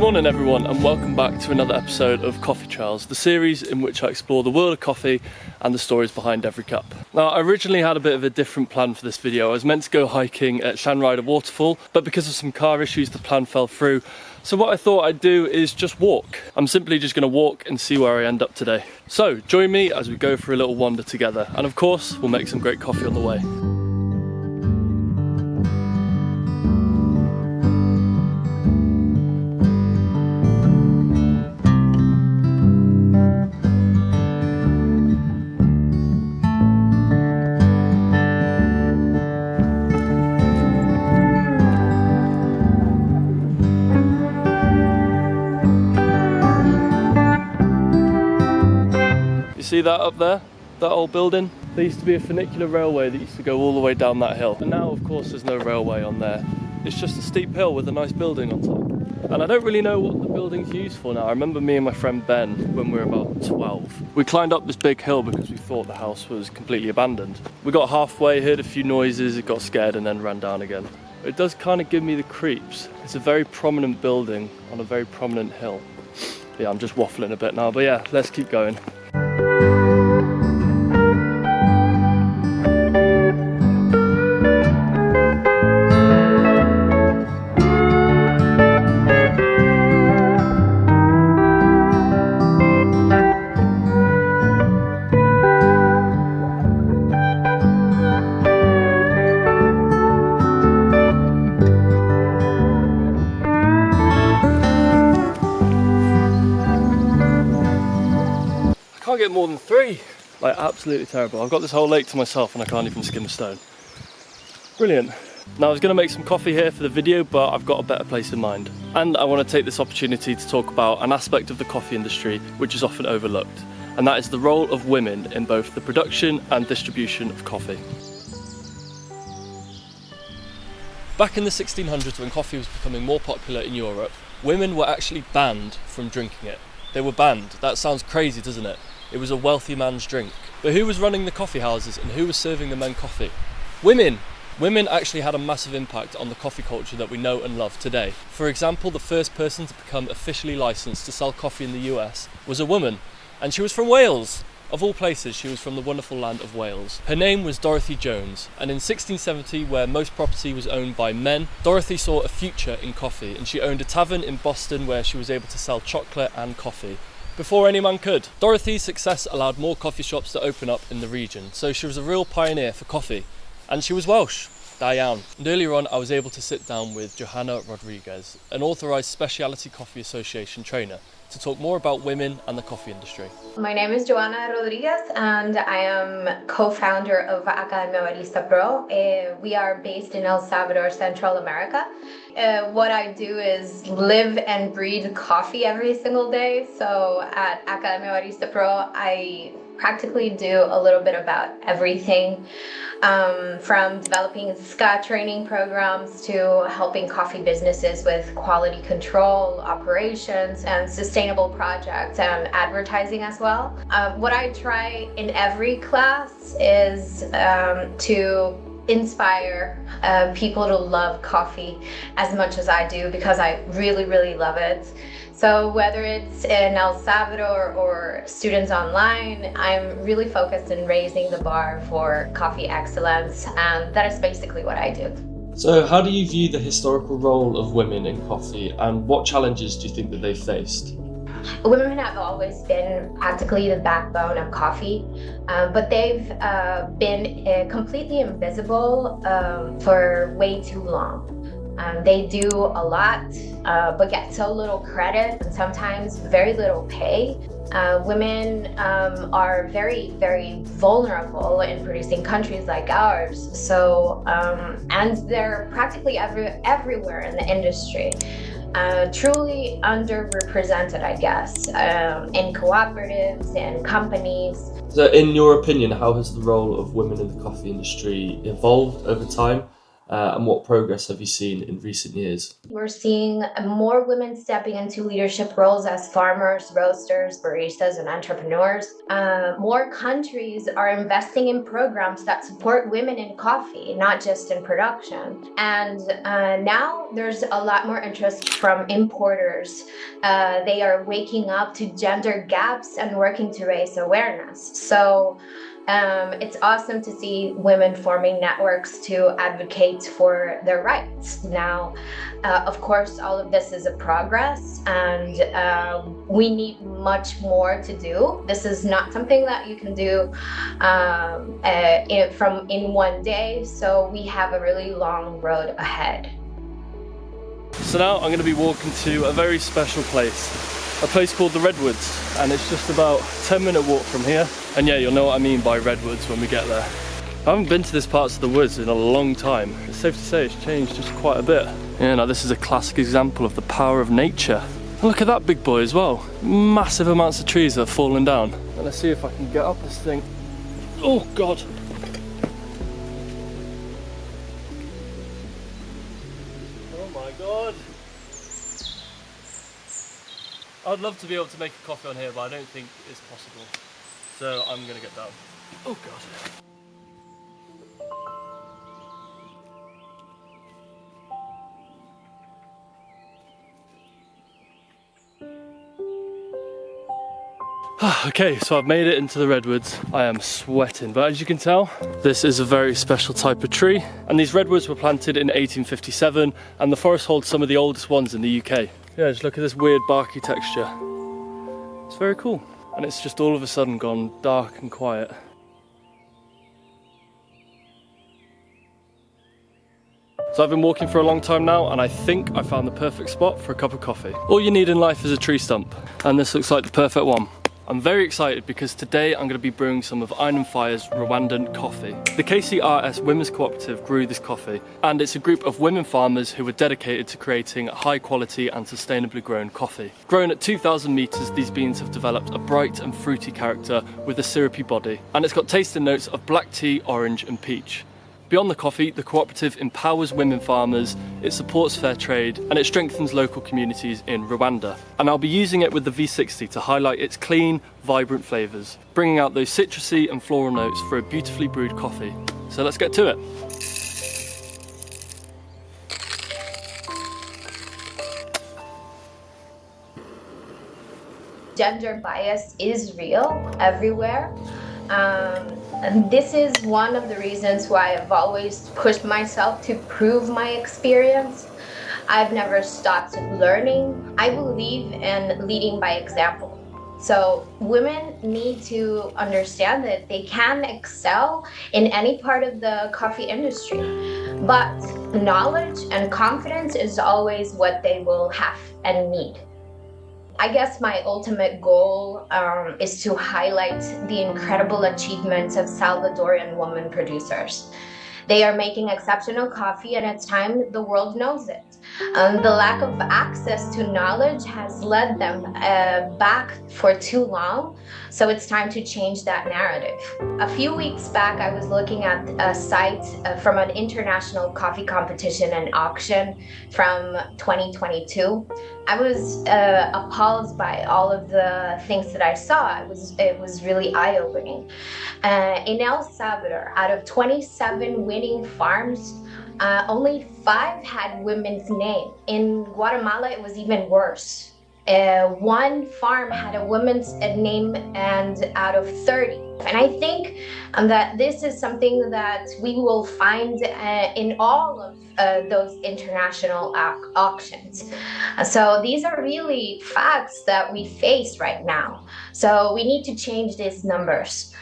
Good morning everyone, and welcome back to another episode of Coffee Trails, the series in which I explore the world of coffee and the stories behind every cup. Now, I originally had a bit of a different plan for this video. I was meant to go hiking at Llanrheadr Waterfall, but because of some car issues the plan fell through. So what I thought I'd do is just walk. I'm simply just going to walk and see where I end up today. So join me as we go for a little wander together, and of course we'll make some great coffee on the way. See that up there? That old building? There used to be a funicular railway that used to go all the way down that hill. And now, of course, there's no railway on there. It's just a steep hill with a nice building on top. And I don't really know what the building's used for now. I remember me and my friend Ben, when we were about 12, we climbed up this big hill because we thought the house was completely abandoned. We got halfway, heard a few noises, it got scared and then ran down again. It does kind of give me the creeps. It's a very prominent building on a very prominent hill. Yeah, I'm just waffling a bit now, but yeah, let's keep going. I can't get more than 3. Like, absolutely terrible. I've got this whole lake to myself and I can't even skim a stone. Brilliant. Now, I was going to make some coffee here for the video, but I've got a better place in mind. And I want to take this opportunity to talk about an aspect of the coffee industry which is often overlooked, and that is the role of women in both the production and distribution of coffee. Back in the 1600s, when coffee was becoming more popular in Europe, women were actually banned from drinking it. They were banned. That sounds crazy, doesn't it? It was a wealthy man's drink. But who was running the coffee houses and who was serving the men coffee? Women! Women actually had a massive impact on the coffee culture that we know and love today. For example, the first person to become officially licensed to sell coffee in the US was a woman, and she was from Wales. Of all places, she was from the wonderful land of Wales. Her name was Dorothy Jones, and in 1670, where most property was owned by men, Dorothy saw a future in coffee, and she owned a tavern in Boston where she was able to sell chocolate and coffee before any man could. Dorothy's success allowed more coffee shops to open up in the region, so she was a real pioneer for coffee. And she was Welsh, Diane. And earlier on, I was able to sit down with Johanna Rodriguez, an authorised Specialty Coffee Association trainer, to talk more about women and the coffee industry. My name is Johanna Rodriguez and I am co-founder of Academia Barista Pro. We are based in El Salvador, Central America. What I do is live and breathe coffee every single day. So at Academia Barista Pro, I practically do a little bit about everything, from developing SCA training programs to helping coffee businesses with quality control, operations, and sustainable projects and advertising as well. What I try in every class is to inspire people to love coffee as much as I do, because I really, really love it. So whether it's in El Salvador or students online, I'm really focused in raising the bar for coffee excellence, and that is basically what I do. So how do you view the historical role of women in coffee, and what challenges do you think that they've faced? Women have always been practically the backbone of coffee, but they've been completely invisible for way too long. They do a lot, but get so little credit and sometimes very little pay. Women are very, very vulnerable in producing countries like ours. So, and they're practically everywhere in the industry. Truly underrepresented, I guess, in cooperatives and companies. So in your opinion, how has the role of women in the coffee industry evolved over time? And what progress have you seen in recent years? We're seeing more women stepping into leadership roles as farmers, roasters, baristas, and entrepreneurs. More countries are investing in programs that support women in coffee, not just in production. And now there's a lot more interest from importers. They are waking up to gender gaps and working to raise awareness. So it's awesome to see women forming networks to advocate for their rights. Now, of course, all of this is a progress, and we need much more to do. This is not something that you can do in one day, so we have a really long road ahead. So now I'm going to be walking to a very special place called the Redwoods, and it's just about a 10-minute walk from here. And yeah, you'll know what I mean by redwoods when we get there. I haven't been to this part of the woods in a long time. It's safe to say it's changed just quite a bit. Yeah, now this is a classic example of the power of nature. And look at that big boy as well. Massive amounts of trees that have fallen down. And let's see if I can get up this thing. Oh God. Oh my God. I'd love to be able to make a coffee on here, but I don't think it's possible. So I'm gonna get down. Oh God. Okay, so I've made it into the redwoods. I am sweating, but as you can tell, this is a very special type of tree. And these redwoods were planted in 1857, and the forest holds some of the oldest ones in the UK. Yeah, just look at this weird barky texture. It's very cool. And it's just all of a sudden gone dark and quiet. So I've been walking for a long time now, and I think I found the perfect spot for a cup of coffee. All you need in life is a tree stump, and this looks like the perfect one. I'm very excited because today I'm going to be brewing some of Iron Fire's Rwandan coffee. The KCRS Women's Cooperative grew this coffee, and it's a group of women farmers who were dedicated to creating high quality and sustainably grown coffee. Grown at 2,000 meters, these beans have developed a bright and fruity character with a syrupy body, and it's got tasting notes of black tea, orange and peach. Beyond the coffee, the cooperative empowers women farmers, it supports fair trade, and it strengthens local communities in Rwanda. And I'll be using it with the V60 to highlight its clean, vibrant flavours, bringing out those citrusy and floral notes for a beautifully brewed coffee. So let's get to it. Gender bias is real everywhere. And this is one of the reasons why I've always pushed myself to prove my experience. I've never stopped learning. I believe in leading by example. So women need to understand that they can excel in any part of the coffee industry, but knowledge and confidence is always what they will have and need. I guess my ultimate goal is to highlight the incredible achievements of Salvadorian women producers. They are making exceptional coffee, and it's time the world knows it. The lack of access to knowledge has led them back for too long, so it's time to change that narrative. A few weeks back, I was looking at a site from an international coffee competition and auction from 2022. I was appalled by all of the things that I saw. It was really eye-opening. In El Salvador, out of 27 winning farms, only 5 had women's name. In Guatemala, it was even worse. One farm had a woman's name, and out of 30. And I think that this is something that we will find in all of those international auctions. So these are really facts that we face right now. So we need to change these numbers.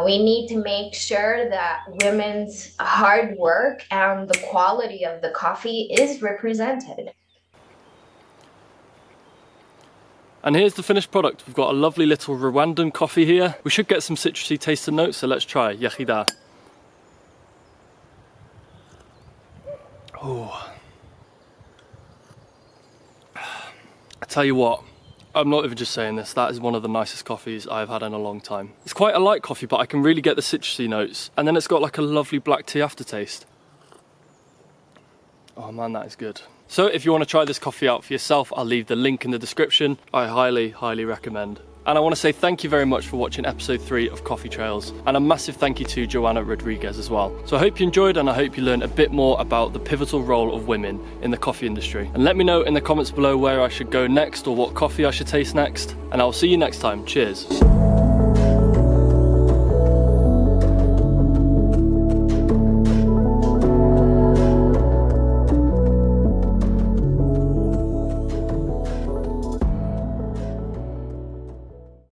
We need to make sure that women's hard work and the quality of the coffee is represented. And here's the finished product. We've got a lovely little Rwandan coffee here. We should get some citrusy taste and notes, so let's try. Yahida. Oh. I tell you what, I'm not even just saying this, that is one of the nicest coffees I've had in a long time. It's quite a light coffee, but I can really get the citrusy notes. And then it's got like a lovely black tea aftertaste. Oh man, that is good. So if you want to try this coffee out for yourself, I'll leave the link in the description. I highly, highly recommend. And I want to say thank you very much for watching episode 3 of Coffee Trails, and a massive thank you to Joanna Rodriguez as well. So I hope you enjoyed, and I hope you learned a bit more about the pivotal role of women in the coffee industry. And let me know in the comments below where I should go next or what coffee I should taste next, and I'll see you next time. Cheers.